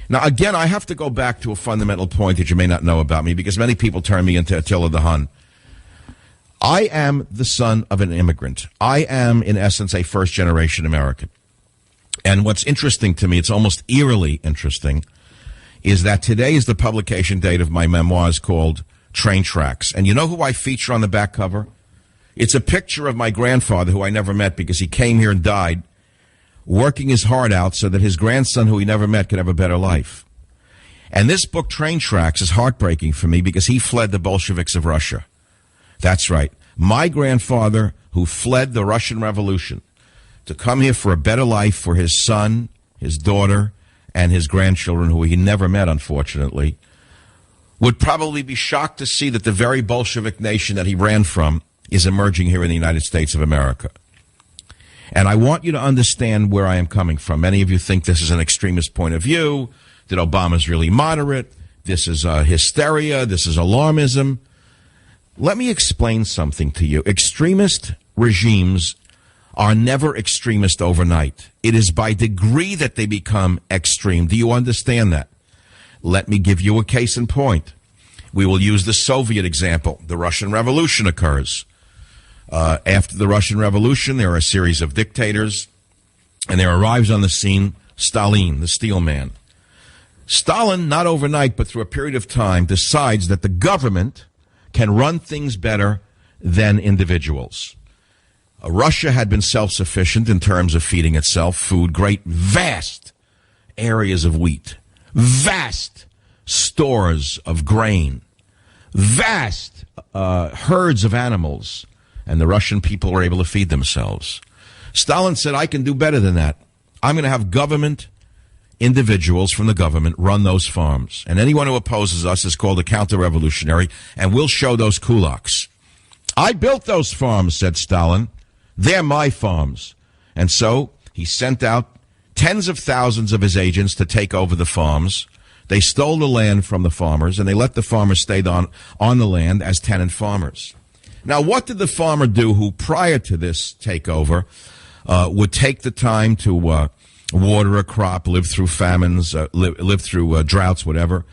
Now, again, I have to go back to a fundamental point that you may not know about me, because many people turn me into Attila the Hun. I am the son of an immigrant. I am, in essence, a first-generation American. And what's interesting to me, it's almost eerily interesting, is that today is the publication date of my memoirs called Train Tracks. And you know who I feature on the back cover? It's a picture of my grandfather, who I never met because he came here and died, working his heart out so that his grandson, who he never met, could have a better life. And this book, Train Tracks, is heartbreaking for me because he fled the Bolsheviks of Russia. That's right. My grandfather, who fled the Russian Revolution to come here for a better life for his son, his daughter, and his grandchildren, who he never met, unfortunately, would probably be shocked to see that the very Bolshevik nation that he ran from is emerging here in the United States of America. And I want you to understand where I am coming from. Many of you think this is an extremist point of view, that Obama's really moderate, this is hysteria, this is alarmism. Let me explain something to you. Extremist regimes are never extremist overnight. It is by degree that they become extreme. Do you understand that? Let me give you a case in point. We will use the Soviet example. The Russian Revolution occurs. After the Russian Revolution, there are a series of dictators, and there arrives on the scene Stalin, the steel man. Stalin, not overnight, but through a period of time, decides that the government can run things better than individuals. Russia had been self-sufficient in terms of feeding itself, food, great, vast areas of wheat, vast stores of grain, vast herds of animals, and the Russian people were able to feed themselves. Stalin said, I can do better than that. I'm going to have government individuals from the government run those farms. And anyone who opposes us is called a counter-revolutionary, and we'll show those kulaks. I built those farms, said Stalin. They're my farms. And so he sent out tens of thousands of his agents to take over the farms. They stole the land from the farmers, and they let the farmers stay on the land as tenant farmers. Now, what did the farmer do who, prior to this takeover, would take the time to water a crop, live through famines, live through droughts, whatever,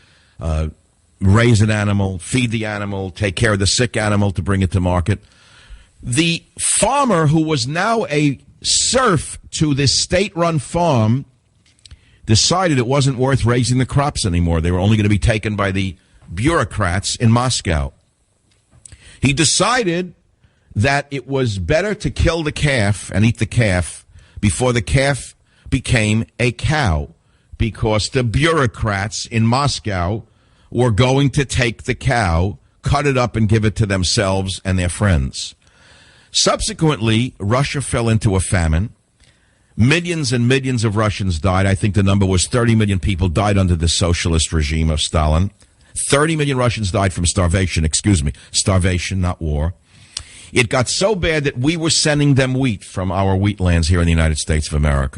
raise an animal, feed the animal, take care of the sick animal to bring it to market? The farmer, who was now a serf to this state-run farm, decided it wasn't worth raising the crops anymore. They were only going to be taken by the bureaucrats in Moscow. He decided that it was better to kill the calf and eat the calf before the calf became a cow, because the bureaucrats in Moscow were going to take the cow, cut it up, and give it to themselves and their friends. Subsequently, Russia fell into a famine. Millions and millions of Russians died. I think the number was 30 million people died under the socialist regime of Stalin. 30 million Russians died from starvation, starvation, not war. It got so bad that we were sending them wheat from our wheatlands here in the United States of America.